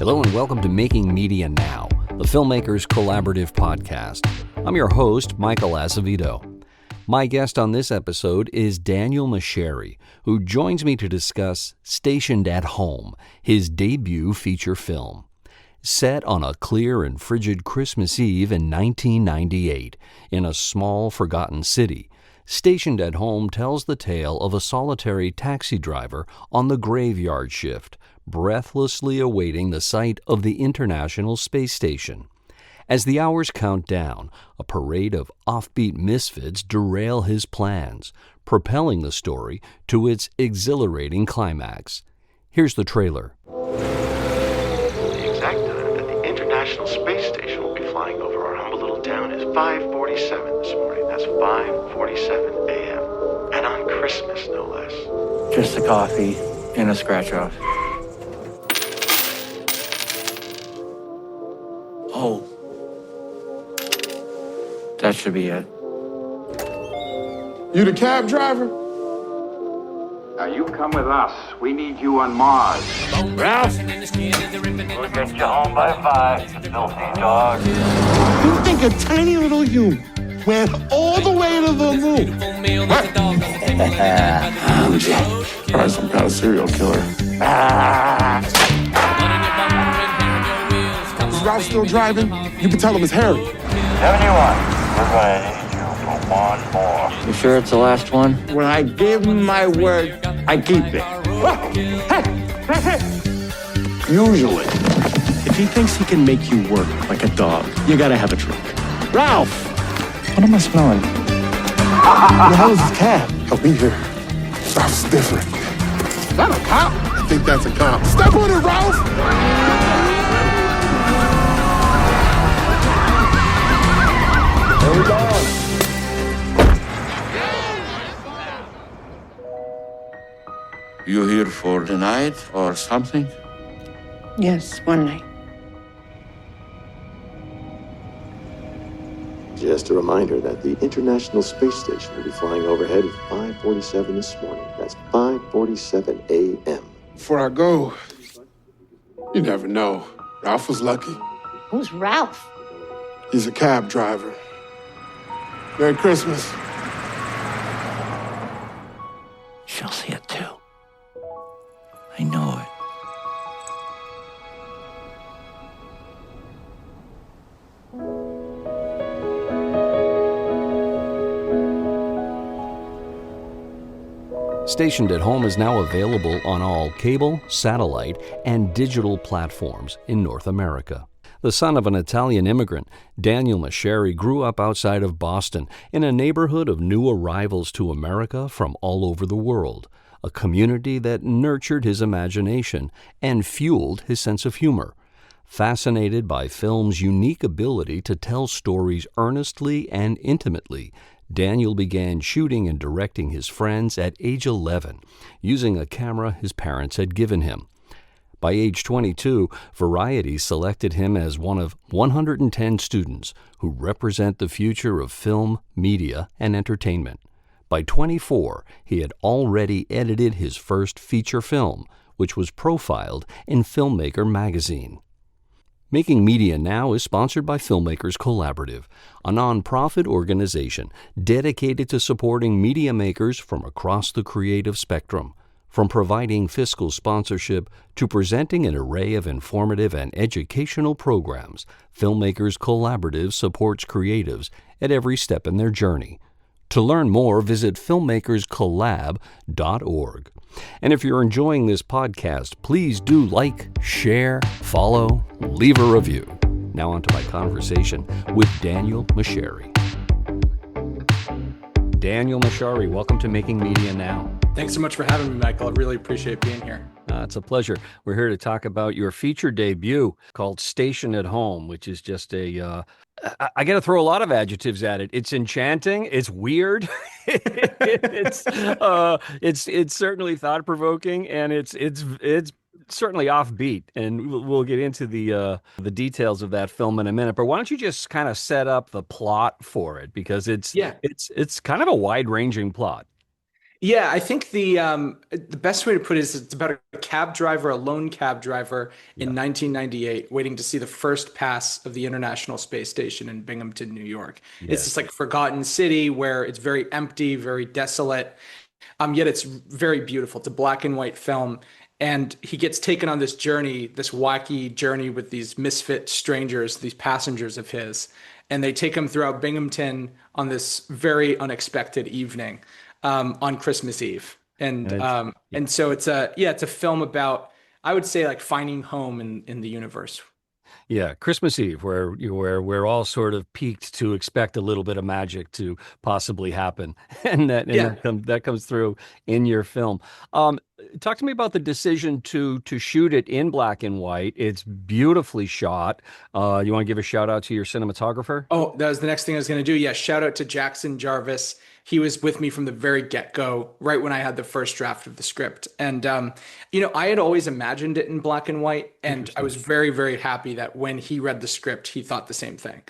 Hello and welcome to Making Media Now, the Filmmakers Collaborative podcast. I'm your host, Michael Acevedo. My guest on this episode is Daniel Masciari, who joins me to discuss Stationed at Home, his debut feature film. Set on a clear and frigid Christmas Eve in 1998 in a small, forgotten city, Stationed at Home tells the tale of a solitary taxi driver on the graveyard shift, breathlessly awaiting the sight of the International Space Station. As the hours count down, a parade of offbeat misfits derail his plans, propelling the story to its exhilarating climax. Here's the trailer. The exact time that the International Space Station will be flying over our humble little town is 5:47 this morning. That's 5:47 a.m. And on Christmas, no less. Just a coffee and a scratch-off. Oh. That should be it. You the cab driver? Now you come with us. We need you on Mars. Ralph? We'll get you home by 5, you filthy dog. You think a tiny little human went all the way to the moon? What? I'm Jack. Probably some kind of serial killer. Is Ralph still driving? You can tell him it's Harry. 71. We're gonna need you for one more. You sure it's the last one? When I give him my word, I keep it. Usually. If he thinks he can make you work like a dog, you gotta have a trick. Ralph! What am I smelling? Who the hell is this cab? Help me here. Ralph's different. Is that a cop? I think that's a cop. Step on it, Ralph! There we go. You here for the night or something? Yes, one night. Just a reminder that the International Space Station will be flying overhead at 5:47 this morning. That's 5:47 a.m. Before I go, you never know. Ralph was lucky. Who's Ralph? He's a cab driver. Merry Christmas. She'll see it too. I know it. Stationed at Home is now available on all cable, satellite, and digital platforms in North America. The son of an Italian immigrant, Daniel Masciari grew up outside of Boston in a neighborhood of new arrivals to America from all over the world, a community that nurtured his imagination and fueled his sense of humor. Fascinated by film's unique ability to tell stories earnestly and intimately, Daniel began shooting and directing his friends at age 11, using a camera his parents had given him. By age 22, Variety selected him as one of 110 students who represent the future of film, media, and entertainment. By 24, he had already edited his first feature film, which was profiled in Filmmaker magazine. Making Media Now is sponsored by Filmmakers Collaborative, a nonprofit organization dedicated to supporting media makers from across the creative spectrum. From providing fiscal sponsorship to presenting an array of informative and educational programs, Filmmakers Collaborative supports creatives at every step in their journey. To learn more, visit filmmakerscollab.org. And if you're enjoying this podcast, please do like, share, follow, leave a review. Now on to my conversation with Daniel Masciari. Daniel Masciari, welcome to Making Media Now. Thanks so much for having me, Michael. I really appreciate being here. It's a pleasure. We're here to talk about your feature debut called Stationed at Home, which is just I got to throw a lot of adjectives at it. It's enchanting. It's weird. it's certainly thought provoking, and it's certainly offbeat. And we'll get into the details of that film in a minute. But why don't you just kind of set up the plot for it, because it's kind of a wide ranging plot. Yeah, I think the best way to put it is it's about a cab driver, a lone cab driver Yeah. in 1998, waiting to see the first pass of the International Space Station in Binghamton, New York. It's Yeah. this like forgotten city where it's very empty, very desolate. Yet it's very beautiful. It's a black and white film, and he gets taken on this journey, this wacky journey with these misfit strangers, these passengers of his, and they take him throughout Binghamton on this very unexpected evening on Christmas Eve. And And it's um, yeah. and so it's a film about, I would say, like finding home in the universe. Yeah, Christmas Eve, where we're all sort of peaked to expect a little bit of magic to possibly happen, Yeah. that comes through in your film. Um, Talk to me about the decision to shoot it in black and white. It's beautifully shot. You want to give a shout out to your cinematographer? Oh, that was the next thing I was going to do. Yeah, shout out to Jackson Jarvis. He was with me from the very get-go, right when I had the first draft of the script. And I had always imagined it in black and white, and I Interesting. was very, very happy that when he read the script, he thought the same thing.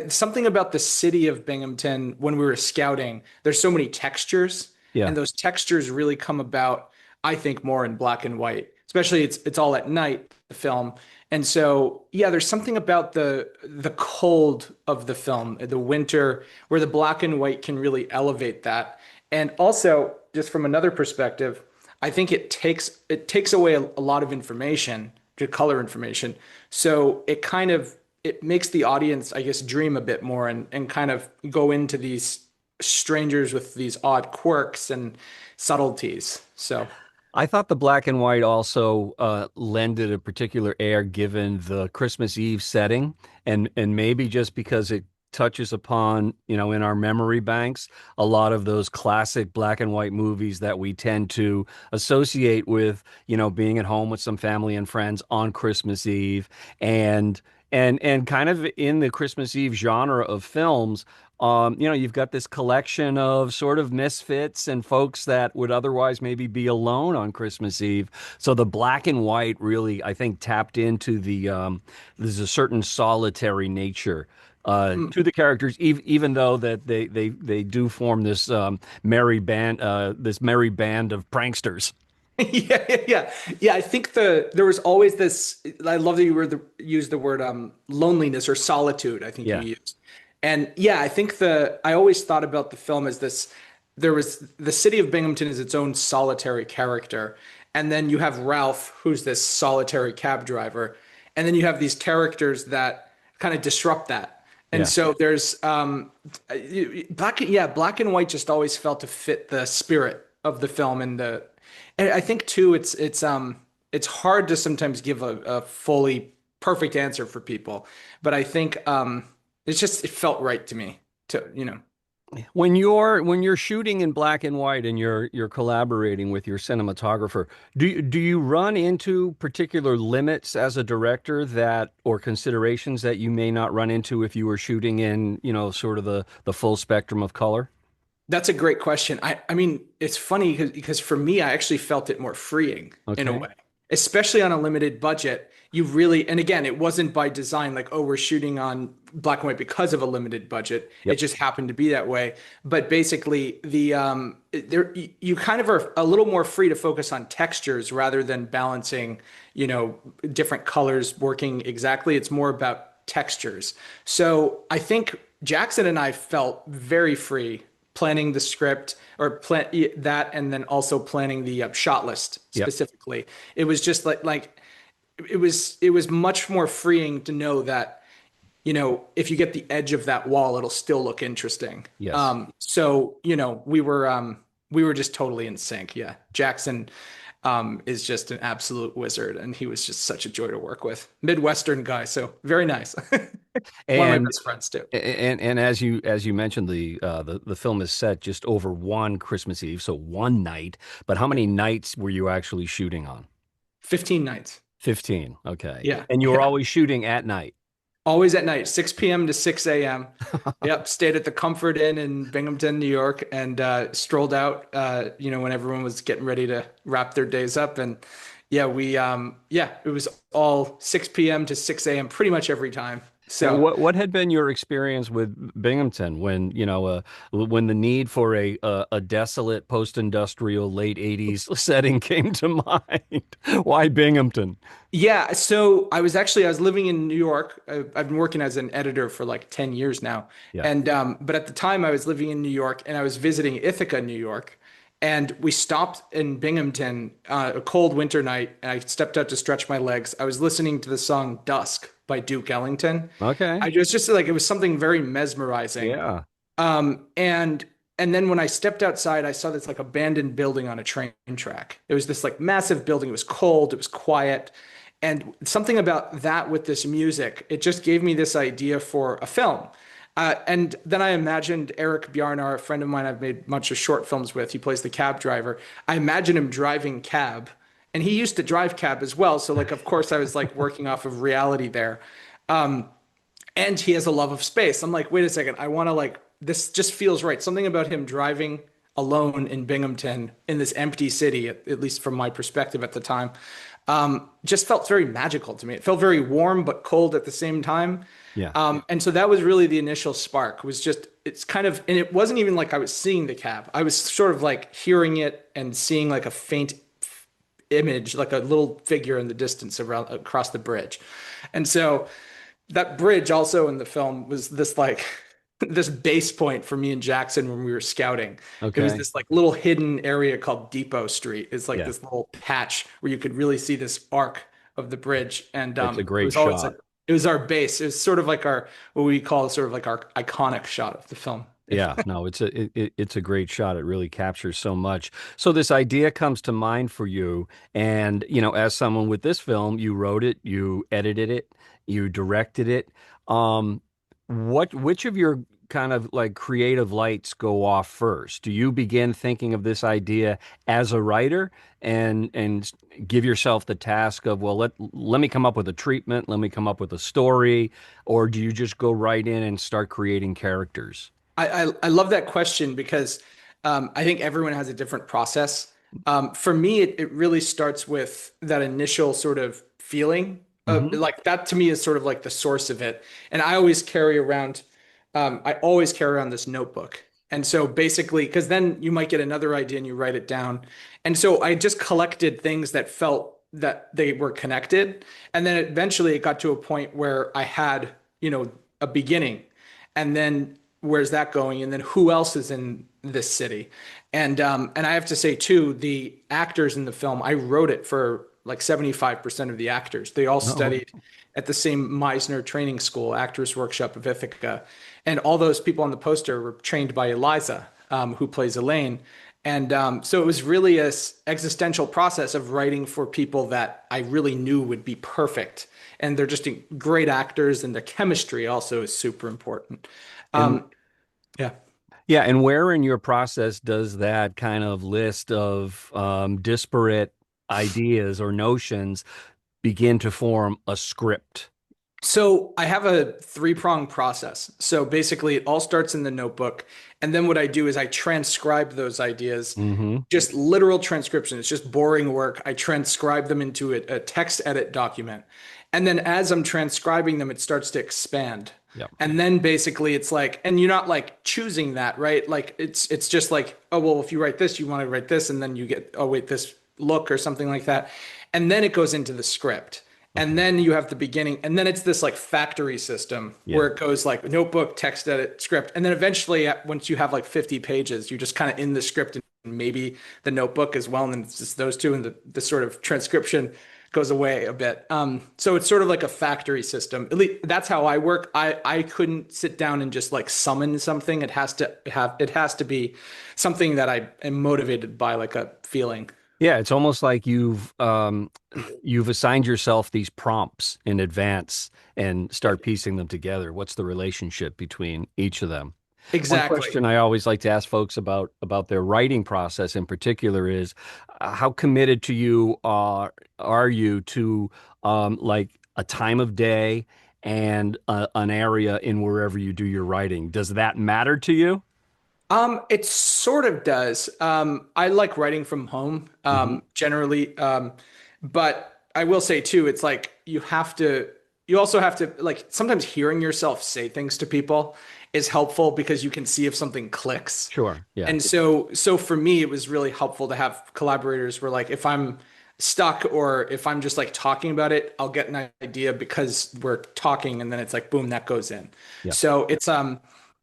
Something about the city of Binghamton when we were scouting. There's so many textures, Yeah, and those textures really come about, I think, more in black and white. Especially it's all at night, the film. And so, yeah, there's something about the cold of the film, the winter, where the black and white can really elevate that. And also, just from another perspective, I think it takes away a lot of information, to color information. So it makes the audience, I guess, dream a bit more and kind of go into these strangers with these odd quirks and subtleties. So. I thought the black and white also lended a particular air given the Christmas Eve setting, and maybe just because it touches upon, in our memory banks, a lot of those classic black and white movies that we tend to associate with, being at home with some family and friends on Christmas Eve, and kind of in the Christmas Eve genre of films. You've got this collection of sort of misfits and folks that would otherwise maybe be alone on Christmas Eve. So the black and white really, I think, tapped into there's a certain solitary nature to the characters, even though that they do form this merry band of pranksters. Yeah. I think there was always this. I love that used the word loneliness or solitude. I think you Yeah, used, and yeah, I think I always thought about the film as this. There was the city of Binghamton is its own solitary character, and then you have Ralph, who's this solitary cab driver, and then you have these characters that kind of disrupt that. And yeah. so there's black and white just always felt to fit the spirit of the film and I think too it's hard to sometimes give a fully perfect answer for people, but I think it felt right to me to. When you're shooting in black and white and you're collaborating with your cinematographer, do you run into particular limits as a director that or considerations that you may not run into if you were shooting in, sort of the full spectrum of color? That's a great question. I mean, it's funny because for me, I actually felt it more freeing in a Okay. way, especially on a limited budget. You really, and again, it wasn't by design, like, oh, we're shooting on black and white because of a limited budget. It Yep. just happened to be that way. But basically, you kind of are a little more free to focus on textures rather than balancing, different colors working exactly. It's more about textures. So I think Jackson and I felt very free planning the script or plan that, and then also planning the shot list Yep. specifically. It was just like it was much more freeing to know that if you get the edge of that wall, it'll still look interesting. Yes. So we were just totally in sync. Yeah, Jackson is just an absolute wizard, and he was just such a joy to work with. Midwestern guy, so very nice. One of my And best friends too. and as you mentioned, the film is set just over one Christmas Eve, so one night. But how many nights were you actually shooting on? 15 nights. 15. Okay. Yeah, And you were yeah. always shooting at night. Always at night, 6 p.m. to 6 a.m. Yep, stayed at the Comfort Inn in Binghamton, New York, and strolled out, when everyone was getting ready to wrap their days up. And yeah, it was all 6 p.m. to 6 a.m. pretty much every time. And So what had been your experience with Binghamton when, when the need for a desolate post-industrial late 80s setting came to mind? Why Binghamton? yeah, so I was living in New York. I've been working as an editor for like 10 years now. Yeah. And but at the time I was living in New York and I was visiting Ithaca, New York. And we stopped in Binghamton a cold winter night and I stepped out to stretch my legs. I was listening to the song Dusk by Duke Ellington. Okay. I was just like it was something very mesmerizing. Yeah. Um, and and then when I stepped outside, I saw this like abandoned building on a train track. It was this like massive building. It was cold, it was quiet. And something about that with this music, it just gave me this idea for a film. And then I imagined Eric Bjarnar, a friend of mine I've made a bunch of short films with. He plays the cab driver. I imagine him driving cab, and he used to drive cab as well. So like, of course, I was like working off of reality there. And he has a love of space. I'm like, wait a second, I want to like this just feels right. Something about him driving alone in Binghamton in this empty city, at least from my perspective at the time, just felt very magical to me. It felt very warm but cold at the same time. Yeah. And so that was really the initial spark. Was just it's kind of, and it wasn't even like I was seeing the cab. I was sort of like hearing it and seeing like a faint image, like a little figure in the distance around across the bridge. And so that bridge also in the film was this like this base point for me and Jackson when we were scouting. It was Okay. this like little hidden area called Depot Street. It's like Yeah. this little patch where you could really see this arc of the bridge. And It's a it great was always like shot. it was our base. It was sort of like our what we call sort of like our iconic shot of the film. Yeah, no, it's a great shot. It really captures so much. So this idea comes to mind for you, and as someone with this film, you wrote it, you edited it, you directed it. Um, which of your kind of like creative lights go off first? Do you begin thinking of this idea as a writer and give yourself the task of, well, let me come up with a treatment, let me come up with a story, or do you just go right in and start creating characters? I love that question because I think everyone has a different process. For me, it really starts with that initial sort of feeling. Hmm. Like that to me is sort of like the source of it. And I always carry around this notebook. And so basically, because then you might get another idea and you write it down. And so I just collected things that felt that they were connected. And then eventually it got to a point where I had, a beginning. And then where's that going? And then who else is in this city? And I have to say too, the actors in the film, I wrote it for like 75% of the actors. They all Oh, studied at the same Meisner training school, Actors Workshop of Ithaca. And all those people on the poster were trained by Eliza, who plays Elaine. And so it was really a existential process of writing for people that I really knew would be perfect. And they're just great actors, and their chemistry also is super important. and Yeah. yeah, and where in your process does that kind of list of disparate ideas or notions begin to form a script? So I have a three-pronged process. So basically, it all starts in the notebook. And then what I do is I transcribe those ideas, Hmm. just literal transcription. It's just boring work. I transcribe them into a text edit document. And then as I'm transcribing them, it starts to expand. Yep. And then basically it's like, and you're not like choosing that, right? Like it's just like, oh, well, if you write this, you want to write this, and then you get, oh, wait, this look or something like that. And then it goes into the script. And then you have the beginning, and then it's this like factory system Yeah. where it goes like notebook, text edit, script. And then eventually, once you have like 50 pages, you're just kind of in the script and maybe the notebook as well. And then it's just those two, and the sort of transcription goes away a bit. So it's sort of like a factory system. At least that's how I work. I couldn't sit down and just like summon something. It has to be something that I am motivated by, like a feeling. Yeah, it's almost like you've assigned yourself these prompts in advance and start piecing them together. What's the relationship between each of them? One Exactly. question I always like to ask folks about their writing process in particular is how committed to you are you to like a time of day and an area in wherever you do your writing? Does that matter to you? It sort of does. I like writing from home, Hmm. generally. But I will say too, it's like you have to you also have to like sometimes hearing yourself say things to people is helpful because you can see if something clicks. Sure. Yeah. And so for me, it was really helpful to have collaborators where like if I'm stuck or if I'm just like talking about it, I'll get an idea because we're talking and then it's like boom, that goes in. Yeah. So it's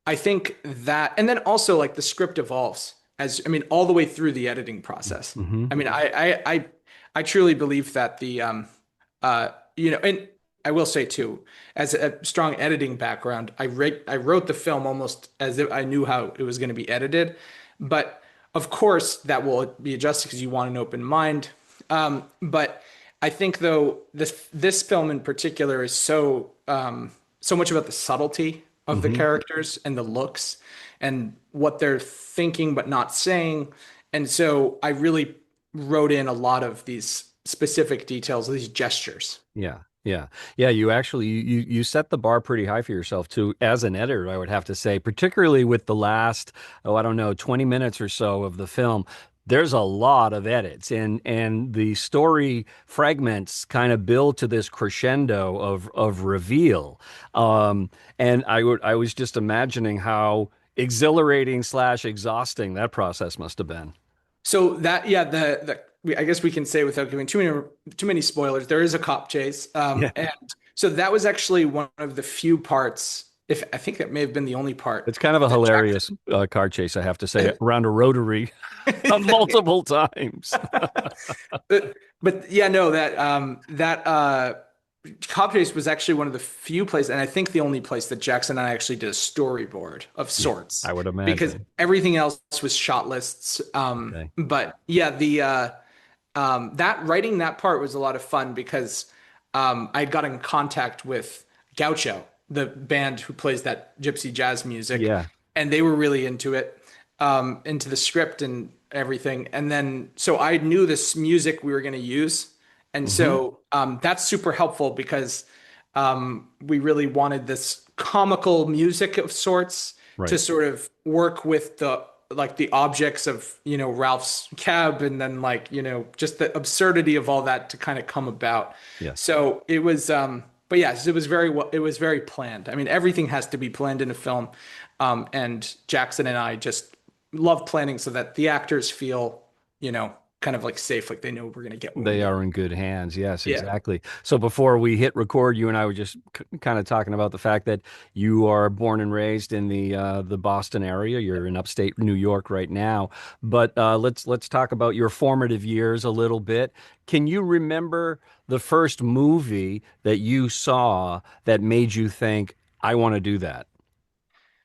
I think that and then also like the script evolves as I mean all the way through the editing process. Hmm. I mean I truly believe that the you know and I will say too, as a strong editing background, I wrote the film almost as if I knew how it was going to be edited, but of course that will be adjusted because you want an open mind. But I think though this film in particular is so much about the subtlety of the Hmm. characters and the looks and what they're thinking but not saying, and so I really wrote in a lot of these specific details, these gestures. Yeah. Yeah. Yeah. You actually you set the bar pretty high for yourself too, as an editor, I would have to say, particularly with the last, oh, I don't know, 20 minutes or so of the film. There's a lot of edits and the story fragments kind of build to this crescendo of reveal. And I was just imagining how exhilarating slash exhausting that process must have been. So that yeah, I guess we can say without giving too many spoilers, there is a cop chase, Yeah. and so that was actually one of the few parts. If I think that may have been the only part It's kind of a that hilarious car chase, I have to say, around a rotary multiple times. but yeah, no, that cop chase was actually one of the few places, and I think the only place that Jackson and I actually did a storyboard of sorts, I would because imagine. everything else was shot lists. Okay. But yeah, the that writing that part was a lot of fun because I got in contact with Gaucho, the band who plays that gypsy jazz music, Yeah. and they were really into it, into the script and everything. And then so I knew this music we were going to use, and Hmm. so that's super helpful because we really wanted this comical music of sorts to Right. sort of work with the like the objects of Ralph's cab and then like just the absurdity of all that to kind of come about. Yes. So it was but yes, it was very well, it was very planned. I mean, everything has to be planned in a film. And Jackson and I just love planning so that the actors feel, kind of like safe, like they know we're going to get what we They need. are in good hands. Yes, Yeah. exactly. So before we hit record, you and I were just kind of talking about the fact that you are born and raised in the Boston area. You're in upstate New York right now. But let's talk about your formative years a little bit. Can you remember the first movie that you saw that made you think, I want to do that?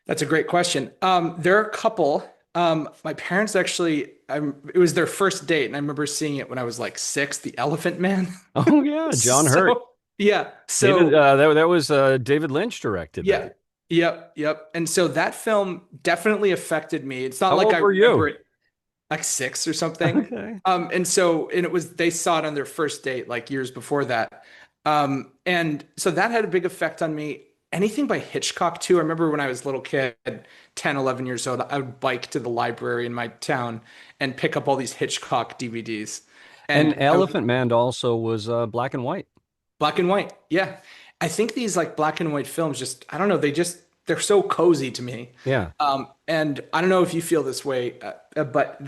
That's a great question. There are a couple. My parents actually, it was their first date, and I remember seeing it when I was like six, The Elephant Man. Oh yeah, John Hurt. So, yeah. David, So, that was David Lynch directed yeah. that. Yep. Yep. And so that film definitely affected me. It's not How like old I were remember you? it like six or something. Okay. And it was, they saw it on their first date like years before that. And so that had a big effect on me. Anything by Hitchcock too. I remember when I was a little kid, 10, 11 years old, I would bike to the library in my town and pick up all these Hitchcock DVDs. And And I would, Elephant Man also was black and white. black and white. Yeah. I think these like black and white films just, I don't know, they're so cozy to me. Yeah, And I don't know if you feel this way, but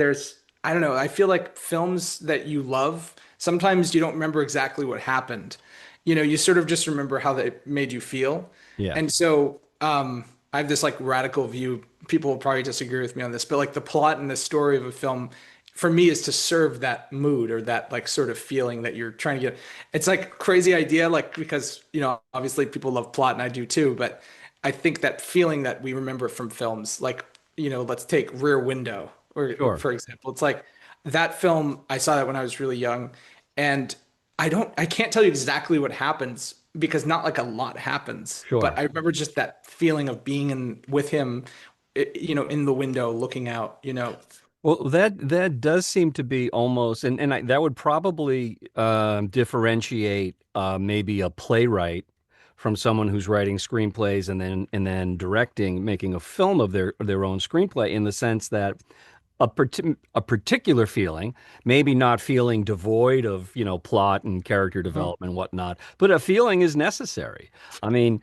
I don't know, I feel like films that you love, sometimes you don't remember exactly what happened. You sort of just remember how they made you feel. yeah, And so I have this like radical view. People will probably disagree with me on this, but like the plot and the story of a film for me is to serve that mood or that like sort of feeling that you're trying to get. It's like crazy idea, like because obviously people love plot and I do too, but I think that feeling that we remember from films, like let's take Rear Window or sure, for example, it's like that film. I saw that when I was really young, and I can't tell you exactly what happens because not like a lot happens, but sure. I remember just that feeling of being in with him, in the window looking out. Well, that does seem to be almost, and that would probably differentiate maybe a playwright from someone who's writing screenplays and then directing, making a film of their own screenplay, in the sense that a particular feeling, maybe not feeling devoid of, plot and character Mhm. development and whatnot, but a feeling is necessary. I mean,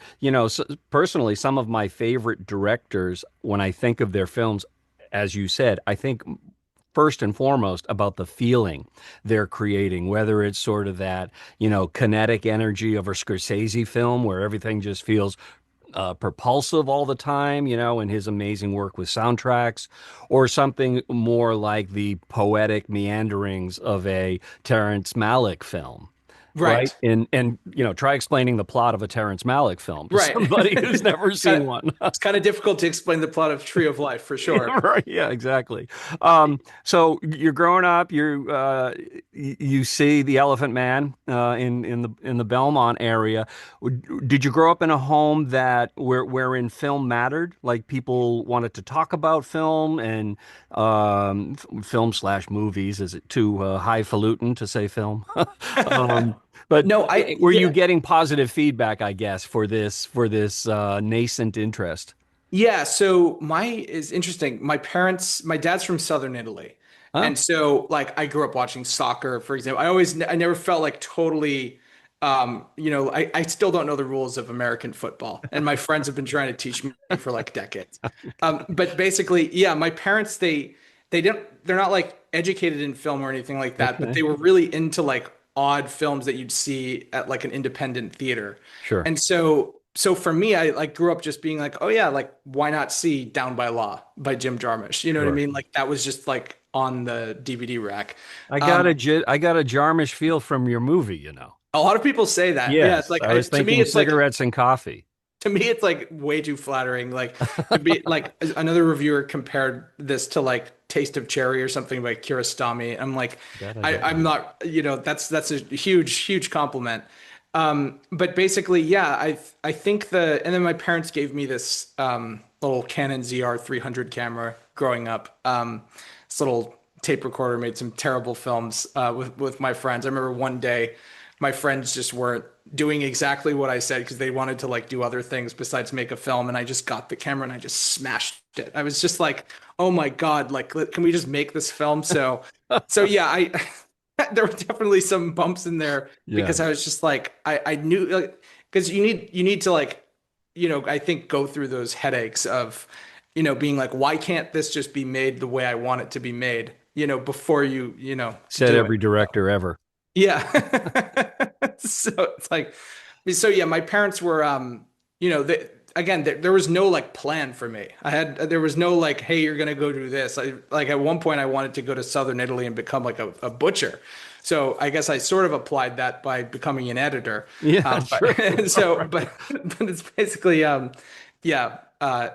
personally, some of my favorite directors, when I think of their films, as you said, I think first and foremost about the feeling they're creating, whether it's sort of that, kinetic energy of a Scorsese film where everything just feels propulsive all the time, in his amazing work with soundtracks, or something more like the poetic meanderings of a Terrence Malick film. Right. Right. And try explaining the plot of a Terrence Malick film to Right. somebody who's never It's kind seen of one. it's kind of difficult to explain the plot of Tree of Life for sure. Right. Yeah, exactly. So you're growing up, you see the Elephant Man in the Belmont area. Did you grow up in a home that wherein film mattered? Like people wanted to talk about film and film slash movies. Is it too highfalutin to say film? Um, but No, I were you yeah. getting positive feedback, I guess, for this nascent interest? Yeah, so my is interesting. My dad's from Southern Italy. Huh? And so like I grew up watching soccer, for example. I never felt like totally I still don't know the rules of American football. And my friends have been trying to teach me for like decades. But basically, yeah, my parents they're not like educated in film or anything like that, but Okay. they were really into like odd films that you'd see at like an independent theater. Sure. And so for me, I like grew up just being like, oh yeah, like why not see Down by Law by Jim Jarmusch? You know what I Sure. mean? Like that was just like on the DVD rack. I got a Jarmish feel from your movie. A lot of people say that. Yeah, it's Yes, like I was to me thinking it's like cigarettes and coffee. to me it's like way too flattering. Like to be like another reviewer compared this to like Taste of Cherry or something by Kiarostami. I'm like That I don't I'm know. not, that's a huge compliment. But basically, yeah, I think and then my parents gave me this little Canon ZR 300 camera growing up. This little tape recorder made some terrible films with my friends. I remember one day my friends just weren't doing exactly what I said because they wanted to like do other things besides make a film, and I just got the camera and I just smashed it. I was just like, "Oh my God, like can we just make this film?" So yeah, I there were definitely some bumps in there Yeah. because I was just like I knew like because you need to like I think go through those headaches of being like why can't this just be made the way I want it to be made before Said do it. every director ever. Yeah. So it's like so yeah, my parents were again there was no like plan for me. There was no like hey you're gonna go do this. Like at one point I wanted to go to Southern Italy and become like a butcher. So I guess I sort of applied that by becoming an editor. Yeah, sure. But so but it's basically yeah.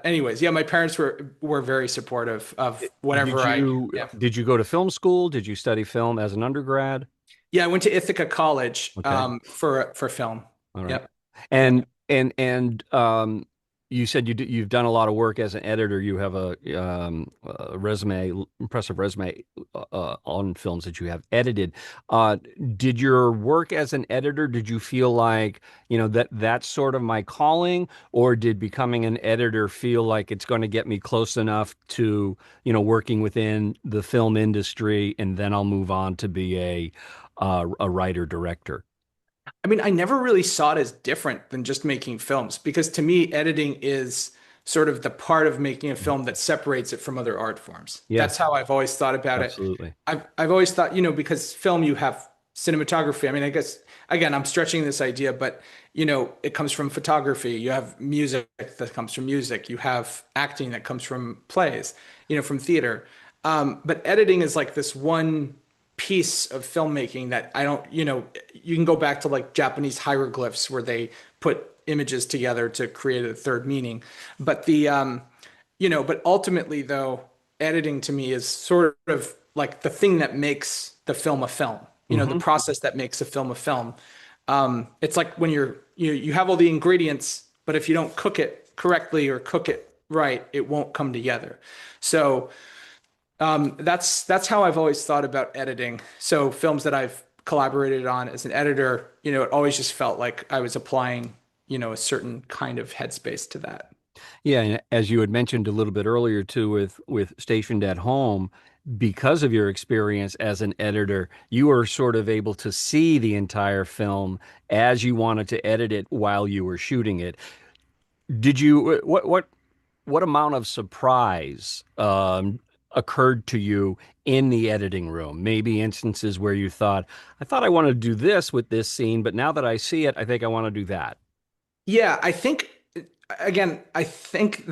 Anyways, yeah, my parents were very supportive of whatever Did you yeah. did you go to film school? Did you study film as an undergrad? Yeah, I went to Ithaca College Okay. for film. All right. Yep. And you said you've done a lot of work as an editor. You have a resume, impressive resume on films that you have edited. Uh, did your work as an editor, did you feel like, that's sort of my calling, or did becoming an editor feel like it's going to get me close enough to, working within the film industry, and then I'll move on to be a writer director? I mean, I never really saw it as different than just making films because to me, editing is sort of the part of making a film that separates it from other art forms. That's Yes, how I've always thought about it. absolutely. I've always thought, because film you have cinematography. I mean, I guess again, I'm stretching this idea, but it comes from photography. You have music that comes from music. You have acting that comes from plays, from theater. But editing is like this one piece of filmmaking that I don't, you can go back to like Japanese hieroglyphs where they put images together to create a third meaning. But but ultimately though, editing to me is sort of like the thing that makes the film a film, the Hmm. process that makes a film a film. It's like when you have all the ingredients, but if you don't cook it correctly or cook it right, it won't come together. So, that's how I've always thought about editing. So films that I've collaborated on as an editor, it always just felt like I was applying, a certain kind of headspace to that. Yeah, and as you had mentioned a little bit earlier too, with Stationed at Home, because of your experience as an editor, you were sort of able to see the entire film as you wanted to edit it while you were shooting it. Did you what amount of surprise occurred to you in the editing room? Maybe instances where you thought, I thought I wanted to do this with this scene, but now that I see it, I think I want to do that. Yeah, I think again, I think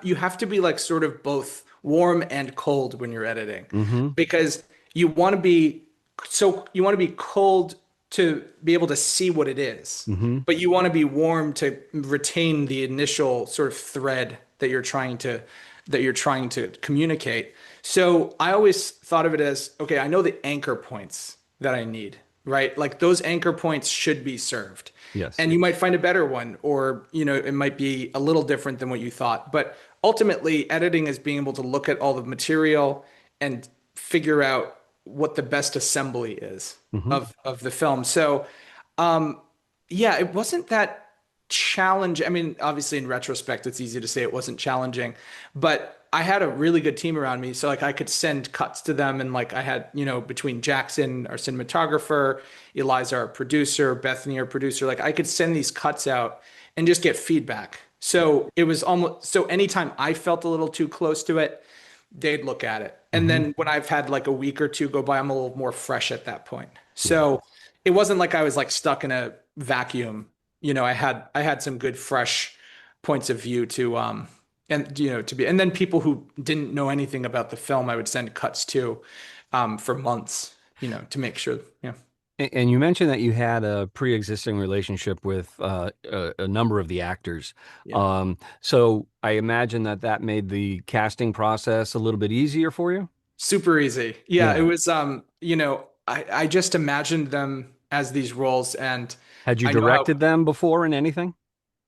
you have to be like sort of both warm and cold when you're editing Mm-hmm. because you want to be you want to be cold to be able to see what it is, Mm-hmm. but you want to be warm to retain the initial sort of thread that you're trying to communicate. So I always thought of it as, okay, I know the anchor points that I need, right? Like those anchor points should be served. Yes. And you might find a better one, or, it might be a little different than what you thought. But ultimately, editing is being able to look at all the material and figure out what the best assembly is Mm-hmm. of the film. So, yeah, it wasn't that challenging. I mean, obviously in retrospect, it's easy to say it wasn't challenging, but I had a really good team around me. So like I could send cuts to them, and like I had, between Jackson, our cinematographer, Eliza, our producer, Bethany, our producer, like I could send these cuts out and just get feedback. So it was almost, so anytime I felt a little too close to it, they'd look at it. And Mm-hmm. then when I've had like a week or two go by, I'm a little more fresh at that point. Yeah. So it wasn't like I was like stuck in a vacuum. I had some good fresh points of view to to be, and then people who didn't know anything about the film, I would send cuts to for months, to make sure. Yeah. And you mentioned that you had a pre-existing relationship with a number of the actors. Yeah. So I imagine that made the casting process a little bit easier for you. Super easy. Yeah, Yeah. it was I just imagined them as these roles, and Had you I know how directed them before in anything?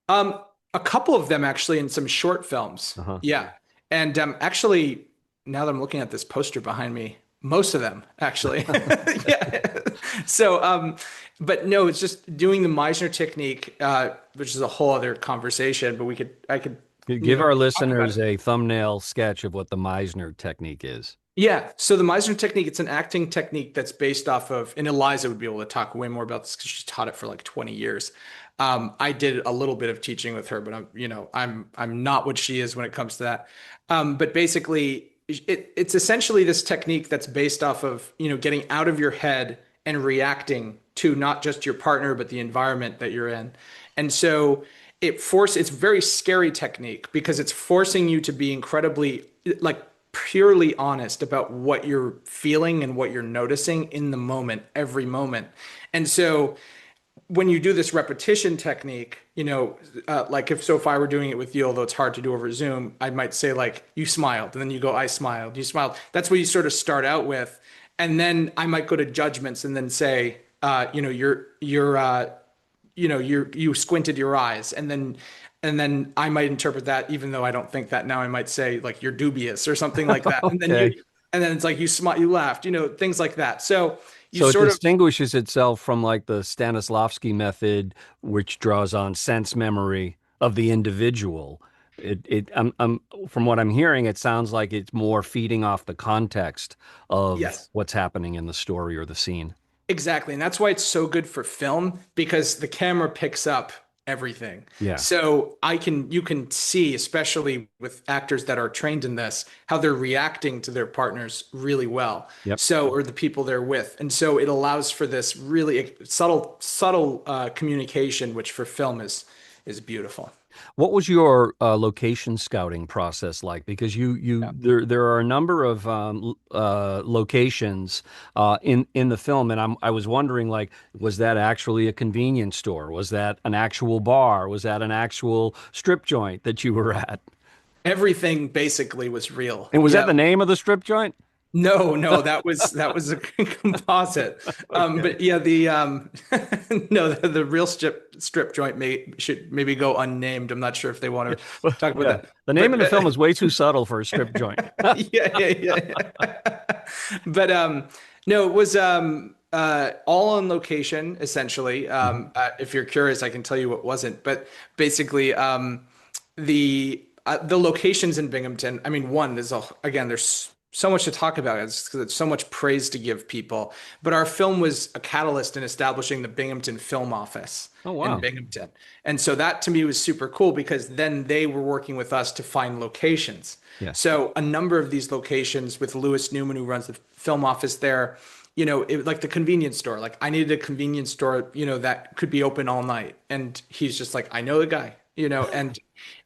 um a couple of them actually in some short films. Uh-huh. Yeah. And actually now that I'm looking at this poster behind me, most of them actually. Yeah. So but no, it's just doing the Meisner technique, which is a whole other conversation, but I could Give our talk about listeners it. a thumbnail sketch of what the Meisner technique is. Yeah. So the Meisner technique, it's an acting technique that's based off of, and Eliza would be able to talk way more about this because she's taught it for like 20 years. I did a little bit of teaching with her, but I'm not what she is when it comes to that. But basically, it's essentially this technique that's based off of, getting out of your head and reacting to not just your partner, but the environment that you're in. And so it's a very scary technique because it's forcing you to be incredibly like purely honest about what you're feeling and what you're noticing in the moment, every moment. And so when you do this repetition technique, like if I were doing it with you, although it's hard to do over Zoom, I might say like, you smiled, and then you go, I smiled, you smiled. That's what you sort of start out with. And then I might go to judgments and then say, you squinted your eyes, and then I might interpret that, even though I don't think that now. I might say like, you're dubious or something like that. Okay. And then it's like you smile, you laughed, things like that. So you So it sort of, distinguishes itself from like the Stanislavski method, which draws on sense memory of the individual. From what I'm hearing, it sounds like it's more feeding off the context of yes. what's happening in the story or the scene. Exactly. And that's why it's so good for film, because the camera picks up everything. Yeah. So you can see, especially with actors that are trained in this, how they're reacting to their partners really well. Yep. So, or the people they're with. And so it allows for this really subtle communication, which for film is beautiful. What was your location scouting process like? Because there are a number of locations in the film, and I was wondering, like, was that actually a convenience store? Was that an actual bar? Was that an actual strip joint that you were at? Everything basically was real. And was that Yeah. the name of the strip joint? No, that was a composite. Okay. But yeah, the no, the real strip joint should maybe go unnamed. I'm not sure if they want to talk about Yeah. that. The name of the But film is way too subtle for a strip joint. yeah. But no, it was all on location essentially. If you're curious, I can tell you what wasn't. But basically, the the locations in Binghamton, I mean, one, again, there's so much to talk about. It's 'cause it's so much praise to give people. But our film was a catalyst in establishing the Binghamton Film Office Oh, in wow. Binghamton. And so that to me was super cool because then they were working with us to find locations. Yeah. So a number of these locations with Lewis Newman, who runs the film office there, like the convenience store, like I needed a convenience store, that could be open all night. And he's just like, I know the guy, and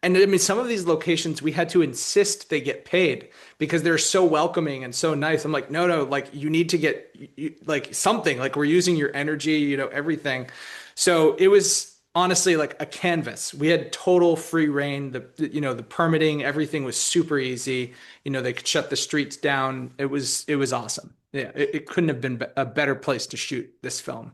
I mean, some of these locations we had to insist they get paid because they're so welcoming and so nice. I'm like, no, no, like you need to get like something, like we're using your energy, everything. So it was honestly like a canvas. We had total free reign. The permitting, everything was super easy. They could shut the streets down. It was awesome. Yeah, it couldn't have been a better place to shoot this film.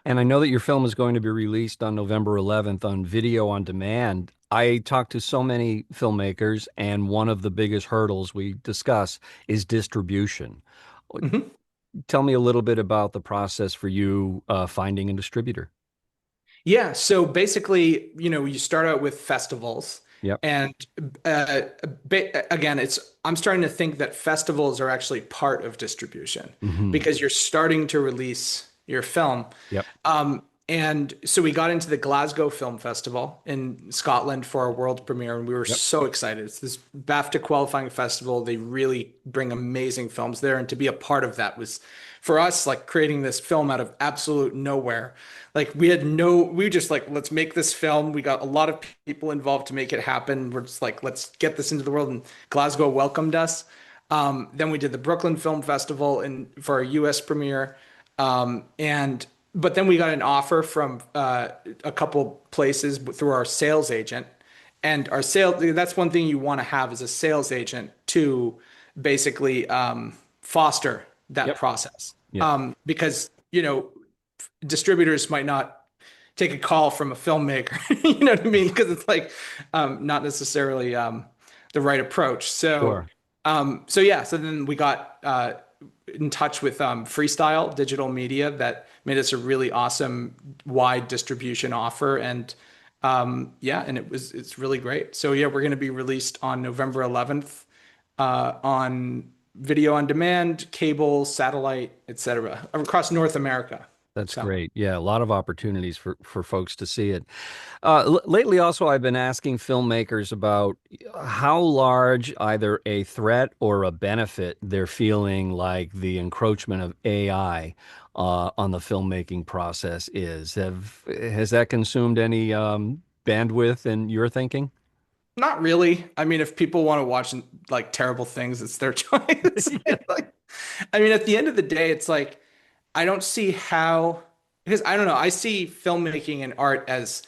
And I know that your film is going to be released on November 11th on video on demand. I talk to so many filmmakers, and one of the biggest hurdles we discuss is distribution. Mhm. Tell me a little bit about the process for you finding a distributor. Yeah, so basically, you start out with festivals, Yep. and uh, again, I'm starting to think that festivals are actually part of distribution Hmm. because you're starting to release your film. Yep. And so we got into the Glasgow Film Festival in Scotland for our world premiere, and we were Yep. so excited. It's this BAFTA qualifying festival. They really bring amazing films there, and to be a part of that was, for us, like creating this film out of absolute nowhere. Like we just like, let's make this film. We got a lot of people involved to make it happen. We're just like, let's get this into the world, and Glasgow welcomed us. Then we did the Brooklyn Film Festival for our US premiere. And but then we got an offer from a couple places through our sales agent, and our sales, that's one thing you want to have as a sales agent to basically foster that Yep. process. Yep. Because distributors might not take a call from a filmmaker, you know what I mean? Because it's like not necessarily the right approach. So Sure. so then we got in touch with Freestyle Digital Media that made us a really awesome wide distribution offer, and and it's really great. So yeah, we're going to be released on November 11th on video on demand, cable, satellite, etc., across North America. That's So. great. Yeah, a lot of opportunities for folks to see it. Lately, also, I've been asking filmmakers about how large either a threat or a benefit they're feeling like the encroachment of AI on the filmmaking process is. Has that consumed any bandwidth in your thinking? Not really. I mean, if people want to watch like terrible things, it's their choice. Like, I mean, at the end of the day, it's like I don't see how, because I don't know. I see filmmaking and art as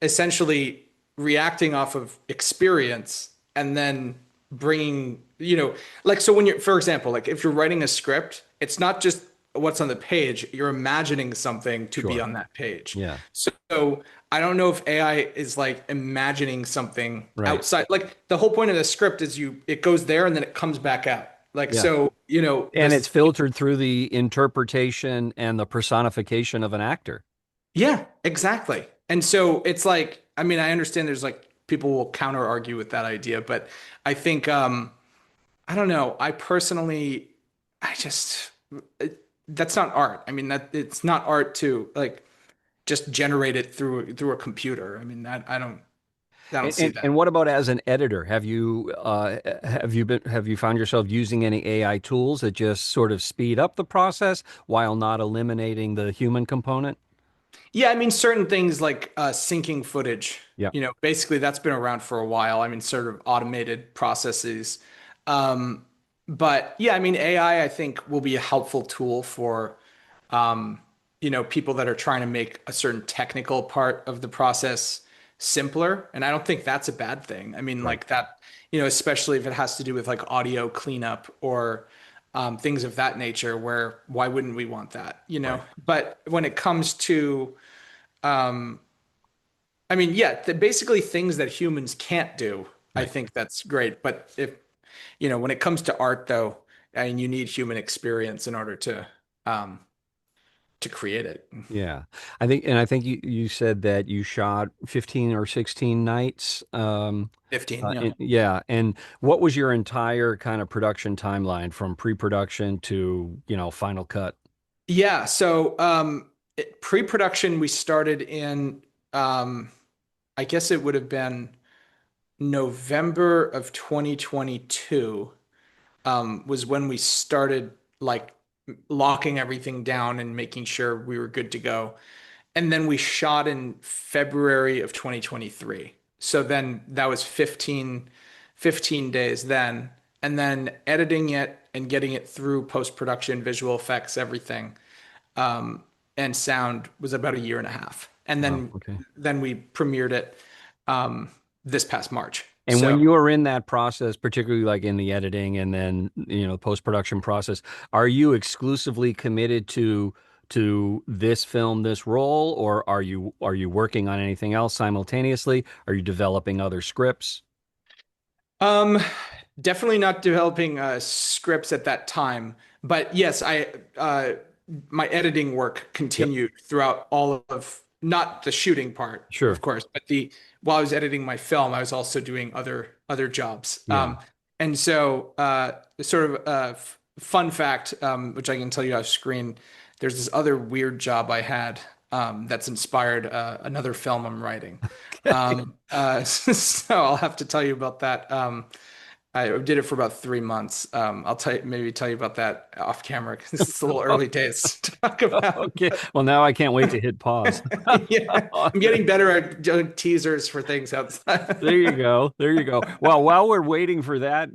essentially reacting off of experience and then bringing, like, so when you're, for example, like if you're writing a script, it's not just what's on the page, you're imagining something to be Sure. on that page. Yeah. So I don't know if AI is like imagining something Right. outside. Like the whole point of the script is it goes there and then it comes back out. Like, Yeah. so, And it's filtered through the interpretation and the personification of an actor. yeah, exactly. And so it's like, I mean, I understand there's like people will counter argue with that idea, but I think, I don't know. I personally, I just, that's not art. I mean, that it's not art to like just generate it through a computer. I mean, that I don't see that. And what about as an editor? Have you found yourself using any AI tools that just sort of speed up the process while not eliminating the human component? Yeah, I mean, certain things like syncing footage, Yeah. basically that's been around for a while. I mean, sort of automated processes. Um, but yeah, I mean, AI, I think, will be a helpful tool for, people that are trying to make a certain technical part of the process simpler. And I don't think that's a bad thing. I mean, Right. like that, especially if it has to do with like audio cleanup or things of that nature, where why wouldn't we want that, Right. But when it comes to, I mean, yeah, basically things that humans can't do, I Right. think that's great. But when it comes to art, though, I mean, you need human experience in order um, to create it. Yeah. I think you said that you shot 15 or 16 nights. 15, yeah. Yeah. And what was your entire kind of production timeline from pre-production to, final cut? Yeah. So pre-production, we started in, I guess it would have been November of 2022, was when we started like locking everything down and making sure we were good to go. And then we shot in February of 2023. So then that was 15 days then. And then editing it and getting it through post-production, visual effects, everything, and sound was about a year and a half. And then Okay. then we premiered it this past March. And So when you are in that process, particularly like in the editing and then, post-production process, are you exclusively committed to this film, this role, or are you working on anything else simultaneously? Are you developing other scripts? Um, definitely not developing scripts at that time, but yes, I my editing work Yep. continued throughout all of not the shooting part, Sure. of course, but the while I was editing my film, I was also doing other jobs. Yeah. And so sort of fun fact, which I can tell you off screen, there's this other weird job I had that's inspired another film I'm writing. So I'll have to tell you about that. I did it for about 3 months. I'll maybe tell you about that off camera because it's a little early days to talk about. Okay. Well, now I can't wait to hit pause. Yeah, I'm getting better at doing teasers for things outside. There you go. There you go. Well, while we're waiting for that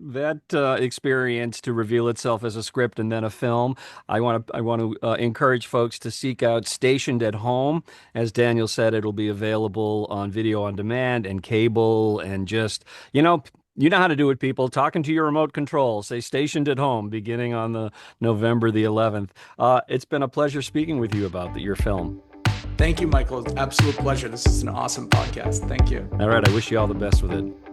experience to reveal itself as a script and then a film, I want to encourage folks to seek out Stationed at Home. As Daniel said, it'll be available on video on demand and cable, and just you know how to do it, people. Talking to your remote control. Say Stationed at Home, beginning on the November the 11th. It's been a pleasure speaking with you about your film. Thank you, Michael. It's an absolute pleasure. This is an awesome podcast. Thank you. All right. I wish you all the best with it.